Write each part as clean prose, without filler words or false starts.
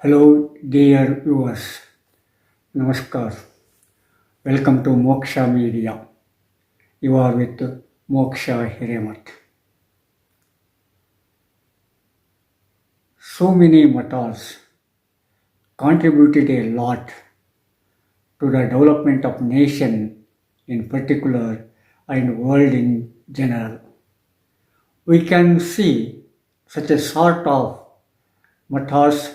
Hello, dear viewers. Namaskar. Welcome to Moksha Media. You are with Moksha Hiremat. So many matters contributed a lot to the development of nation in particular and world in general. We can see such a sort of matters,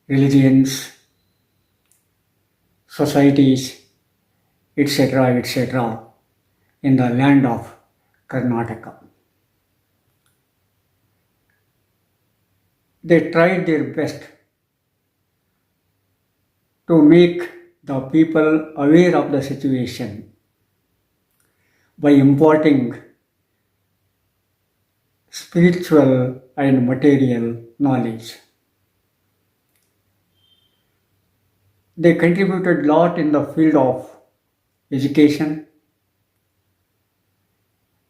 religions, societies, etc., in the land of Karnataka. They tried their best to make the people aware of the situation by imparting spiritual and material knowledge. They contributed a lot in the field of education,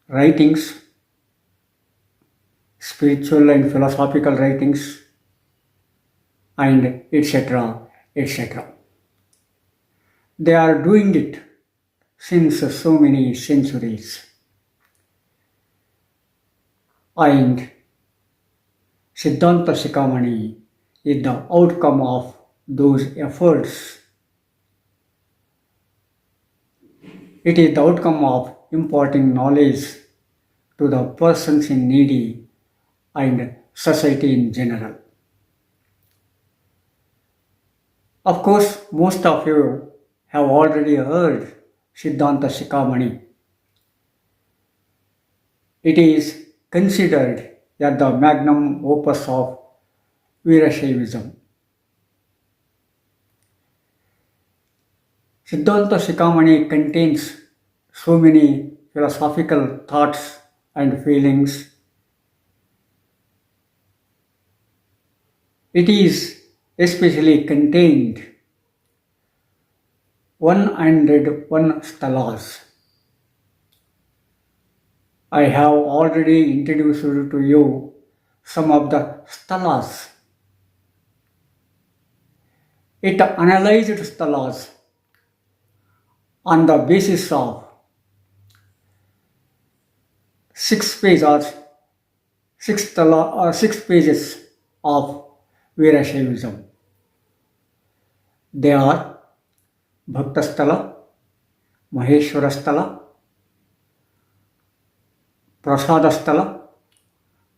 writings, spiritual and philosophical writings, and etc. They are doing it since so many centuries. And Siddhanta Shikamani is the outcome of those efforts. It is the outcome of imparting knowledge to the persons in needy and society in general. Of course, most of you have already heard Siddhanta Shikamani. It is considered as the magnum opus of Veerashaivism. Siddhanta Shikamani contains so many philosophical thoughts and feelings. It is especially contained 101 stalas. I have already introduced to you some of the stalas. It analyzed stalas on the basis of six pages of Veerashaivism. They are Bhaktasthala, Maheshwarasthala, Prasadasthala,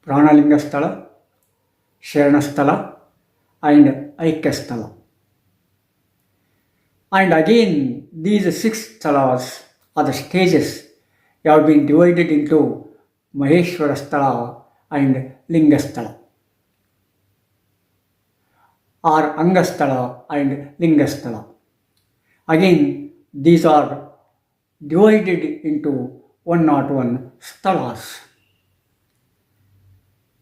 Pranalingasthala, Sharanasthala, and Aikyasthala. And again, these six stalas or the stages have been divided into Maheshwarasthala and Lingasthala, or Angasthala and Lingasthala. Again, these are divided into 101 stalas.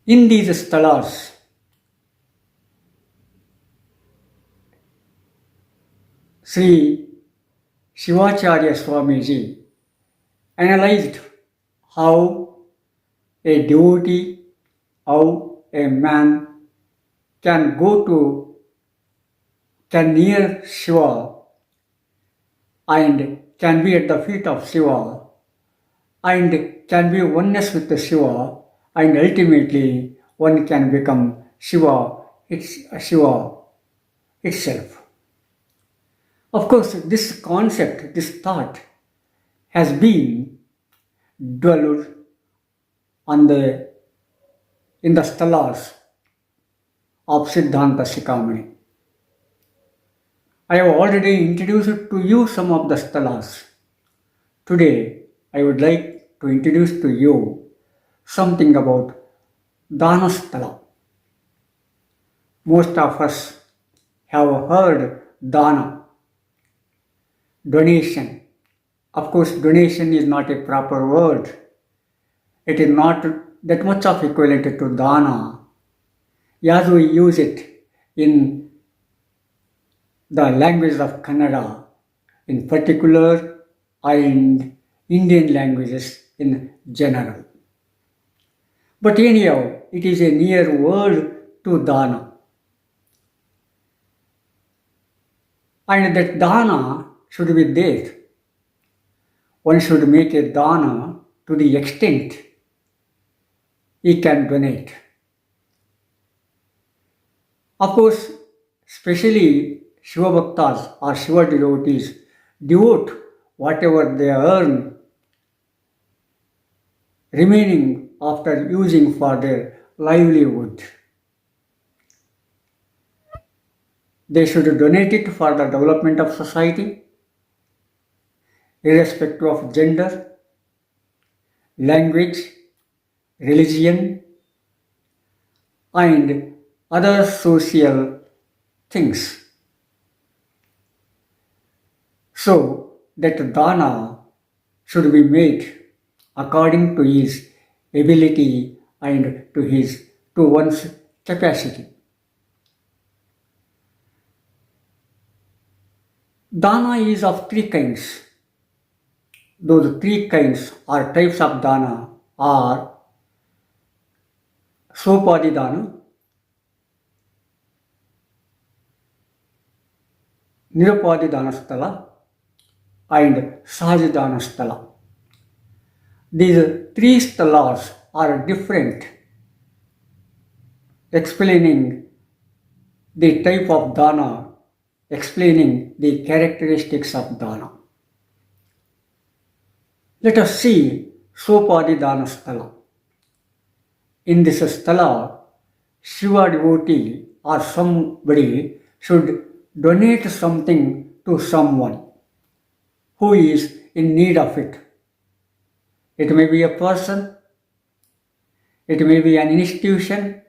In these stalas, Sri Shivacharya Swamiji analyzed how a devotee, how a man can near Shiva and can be at the feet of Shiva and can be oneness with the Shiva, and ultimately one can become Shiva itself. Of course, this concept, this thought has been dwelled in the stalas of Siddhanta Shikamani. I have already introduced to you some of the stalas. Today, I would like to introduce to you something about Daana stala. Most of us have heard Daana, donation. Of course, donation is not a proper word. It is not that much of equivalent to Daana as we use it in the language of Kannada in particular and Indian languages in general. But anyhow, it is a near word to Daana. And that dana should be there. One should make a dana to the extent he can donate. Of course, especially Shiva Bhaktas or Shiva devotees devote whatever they earn remaining after using for their livelihood. They should donate it for the development of society, irrespective of gender, language, religion, and other social things. So that dana should be made according to his ability and to one's capacity. Dana is of three kinds. Those three kinds or types of dana are Sopadi dana, Nirupadi Danasthala, and Sahaja Danasthala. These three sthalas are different, explaining the type of dana, explaining the characteristics of dana. Let us see Sopadi Danasthala. In this sthala, Shiva devotee or somebody should donate something to someone who is in need of it. It may be a person, it may be an institution,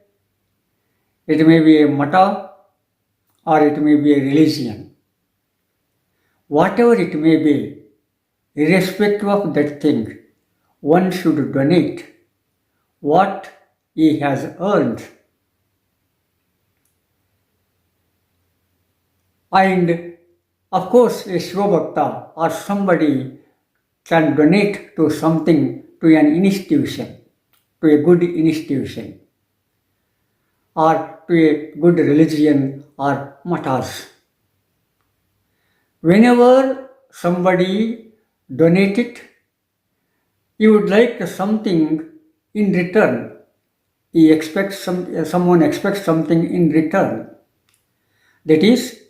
it may be a mata, or it may be a religion. Whatever it may be, irrespective of that thing, one should donate what he has earned. And of course, a Shiva Bhakta or somebody can donate to something, to an institution, to a good institution, or to a good religion or matas. Whenever somebody donates it, he would like something in return. Someone expects something in return. That is,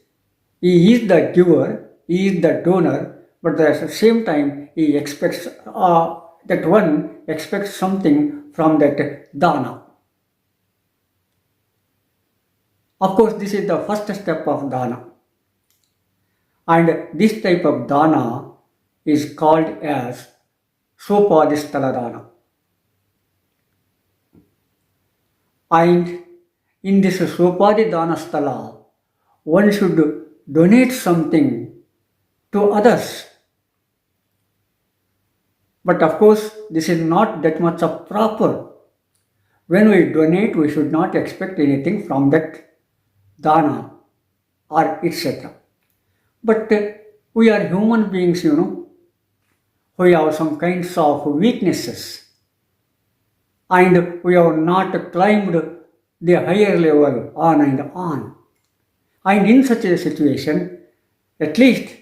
he is the giver, he is the donor, but at the same time he expects that one expects something from that dana. Of course, this is the first step of dana. And this type of dana is called as Sopadisthala dana. And in this Sopadi dana sthala, one should donate something to others. But of course, this is not that much of proper. When we donate, we should not expect anything from that dana or etc. But we are human beings, we have some kinds of weaknesses, and we have not climbed the higher level on and on. And in such a situation, at least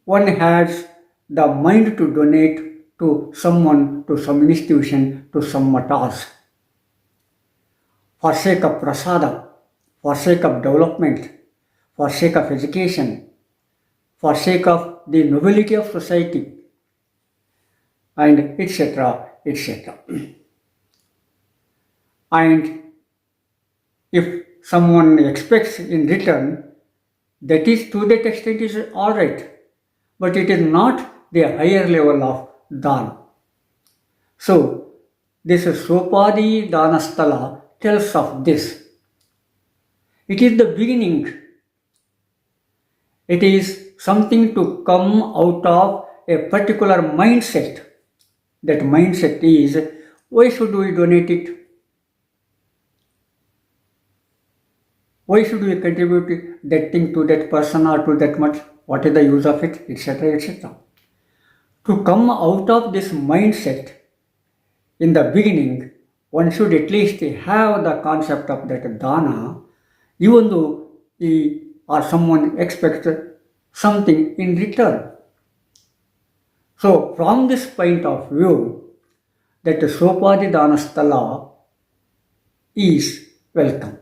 one has the mind to donate to someone, to some institution, to some matas, for sake of prasada, for sake of development, for sake of education, for sake of the nobility of society, and etc., etc. And if someone expects in return, that is, to that extent is alright, but it is not the higher level of dana. So, this Sopadi Danasthala tells of this. It is the beginning. It is something to come out of a particular mindset. That mindset is, why should we donate it? Why should we contribute that thing to that person or to that much? What is the use of it, etc., etc. To come out of this mindset in the beginning, one should at least have the concept of that dana, even though he or someone expects something in return. So, from this point of view, that Sopadidhanasthala is welcome.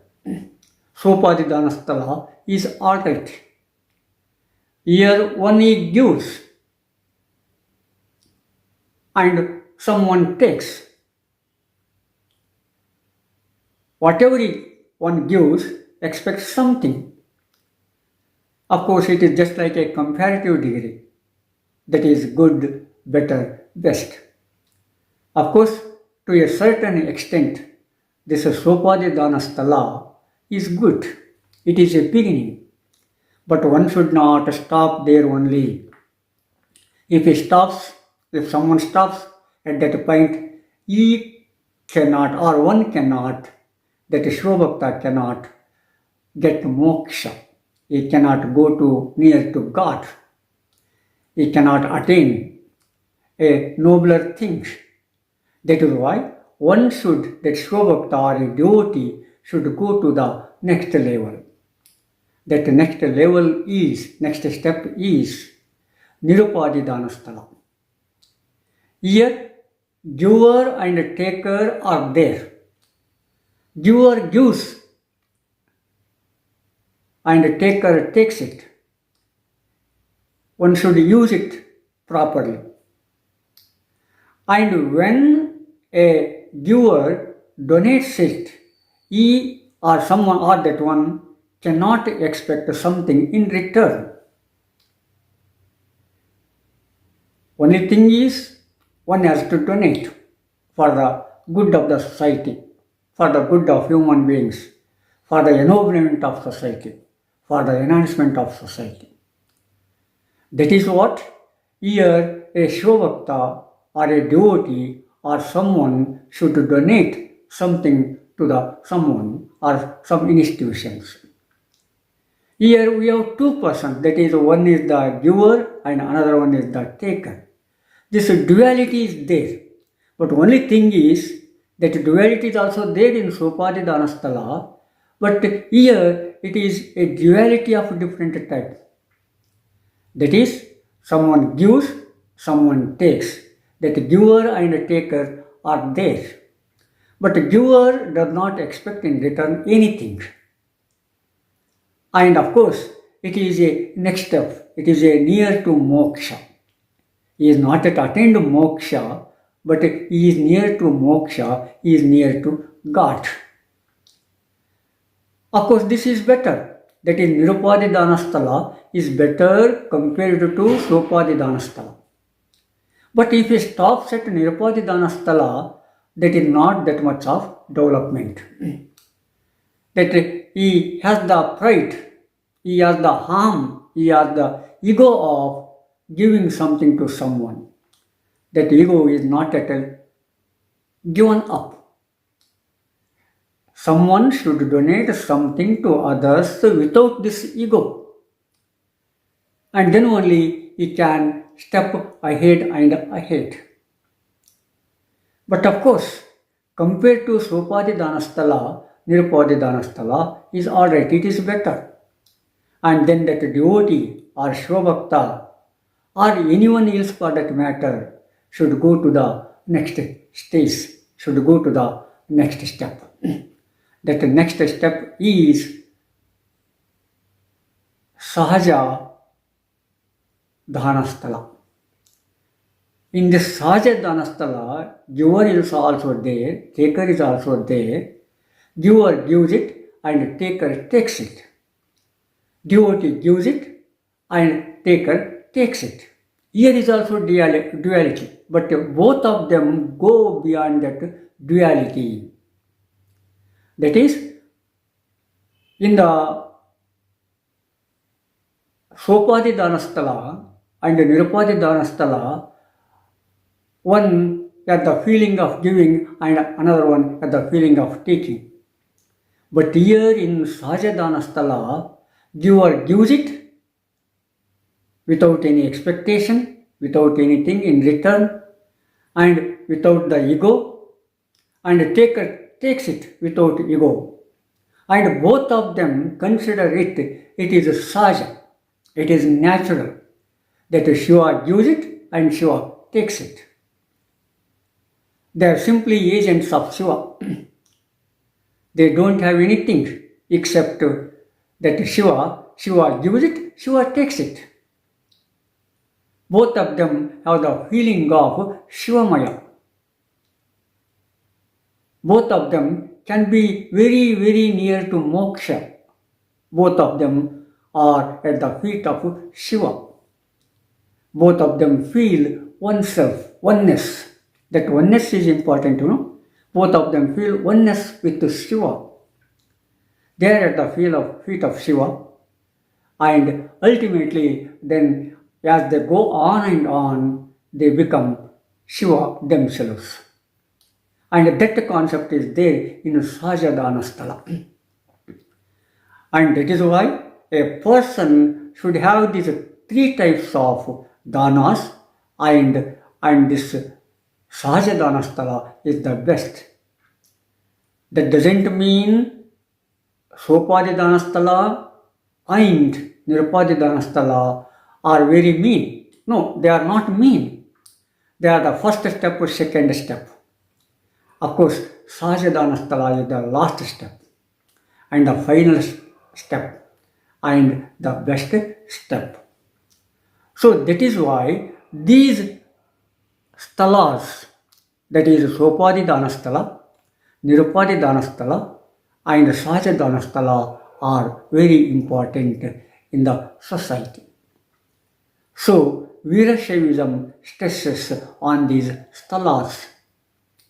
Sopadidhanasthala is alright. Here one gives and someone takes. Whatever one gives expects something. Of course, it is just like a comparative degree. That is good, better, best. Of course, to a certain extent, this Sopadidhanasthala is good. It is a beginning. But one should not stop there only. If someone stops at that point, he cannot or one cannot, that Shivabhakta cannot get moksha. He cannot go to near to God. He cannot attain a nobler things. That is why one should, that Shivabhakta or a devotee should go to the next level. That next step is Nirupadidhanasthala. Here, giver and taker are there. Giver gives and taker takes it. One should use it properly. And when a giver donates it, he or someone or that one cannot expect something in return. Only thing is, one has to donate for the good of the society, for the good of human beings, for the ennoblement of society, for the enhancement of society. That is what here a Shivabhakta or a devotee or someone should donate something to the someone or some institutions. Here we have two persons, that is one is the giver and another one is the taker. This duality is there. But only thing is that duality is also there in Sopadidhanasthala, but here it is a duality of different types. That is, someone gives, someone takes. That giver and taker are there. But giver does not expect in return anything. And of course, it is a next step. It is a near to moksha. He is not yet attained moksha, but he is near to moksha, he is near to God. Of course, this is better. That is, Nirupadidhanasthala is better compared to Sopadidhanasthala. But if he stops at Nirupadidhanasthala, that is not that much of development. That he has the pride, he has the harm, he has the ego of giving something to someone. That ego is not at all given up. Someone should donate something to others without this ego. And then only he can step ahead and ahead. But of course, compared to Sopadidhanasthala, Nirupadidhanasthala is alright, it is better. And then that devotee or Shivabhakta or anyone else for that matter should go to the next stage, should go to the next step. That next step is Sahaja Dhanasthala. In this Sahaja Dhanasthala, giver is also there, taker is also there. Giver gives it and taker takes it. Devotee gives it and taker takes it. Here is also duality, but both of them go beyond that duality. That is, in the Sopadidhanasthala and Nirupadidhanasthala, one has the feeling of giving and another one has the feeling of taking. But here in Sahajadhanasthala, giver gives it without any expectation, without anything in return, and without the ego, and taker takes it without ego. And both of them consider it is saja, it is natural, that Shiva gives it and Shiva takes it. They are simply agents of Shiva. They don't have anything except that Shiva gives it, Shiva takes it. Both of them have the feeling of Shivamaya. Both of them can be very, very near to moksha. Both of them are at the feet of Shiva. Both of them feel oneself, oneness. That oneness is important, Both of them feel oneness with Shiva. They are at the feet of Shiva, and ultimately then as they go on and on, they become Shiva themselves. And that concept is there in Sajadana Sthala. And that is why a person should have these three types of danas, and this Sajadana Sthala is the best. That doesn't mean Sopadidana Sthala and Nirupadidana Sthala are very mean. No, they are not mean. They are the first step or second step. Of course, Sajadana Sthala is the last step and the final step and the best step. So that is why these sthalas, that is Sopadidana Sthala, Nirupadidana Sthala and Sajadana Sthala, are very important in the society. So Veerashaivism stresses on these sthalas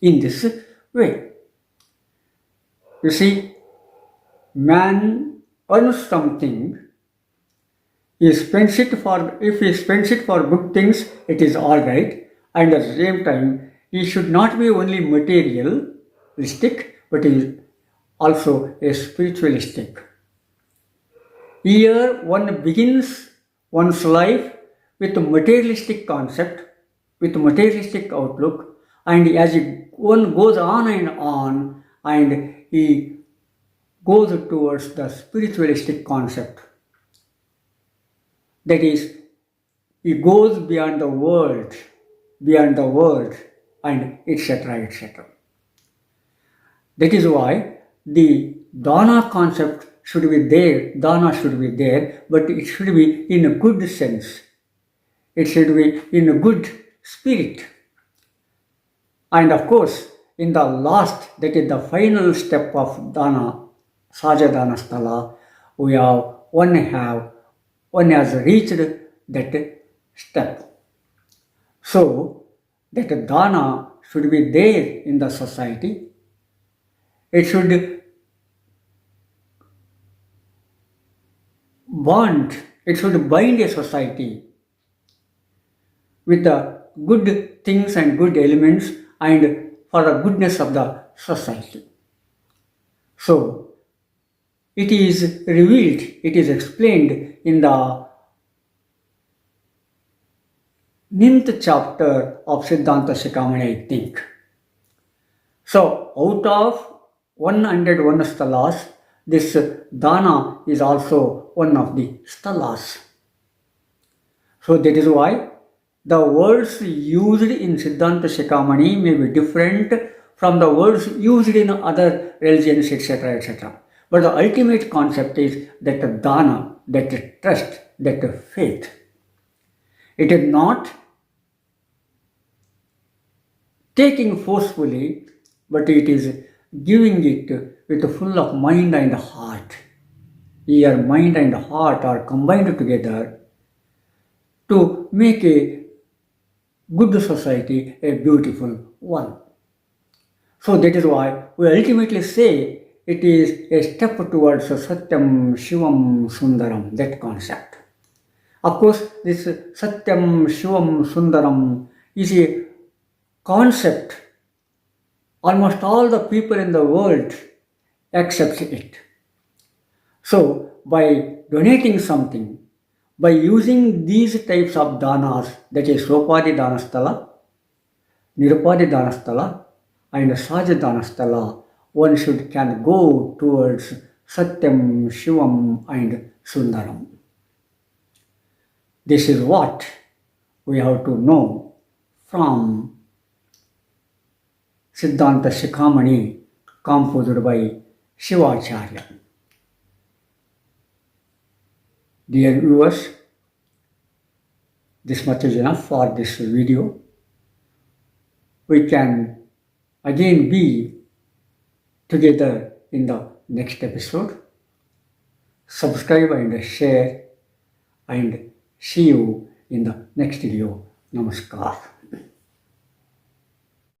in this way. You see, man earns something, if he spends it for good things, it is alright, and at the same time, he should not be only materialistic, but he is also a spiritualistic. Here one begins one's life with a materialistic concept, with a materialistic outlook, and as one goes on, and he goes towards the spiritualistic concept. That is, he goes beyond the world, and etc., etc. That is why the Daana concept should be there, but it should be in a good sense. It should be in a good spirit. And of course, in the last, that is the final step of Daana, Sajadana Sthala, one has reached that step. So, that Daana should be there in the society. It should bind a society with the good things and good elements and for the goodness of the society. So, it is revealed, it is explained in the 9th chapter of Siddhanta Shikhamani, I think. So, out of 101 sthalas, this Daana is also one of the sthalas. So, that is why the words used in Siddhanta Shikhamani may be different from the words used in other religions, etc., etc. But the ultimate concept is that Daana, that trust, that faith. It is not taking forcefully, but it is giving it with full of mind and heart. Here, mind and heart are combined together to make a good society a beautiful one. So that is why we ultimately say it is a step towards Satyam, Shivam, Sundaram, that concept. Of course, this Satyam, Shivam, Sundaram is a concept almost all the people in the world accept it. So, by donating something, by using these types of danas, that is Sopadidana Sthala, Nirupadidana Sthala, and Sajadana Sthala, one can go towards Satyam, Shivam and Sundaram. This is what we have to know from Siddhanta Shikhamani composed by Shivacharya. Dear viewers, this much is enough for this video. We can again be together in the next episode. Subscribe and share and see you in the next video. Namaskar.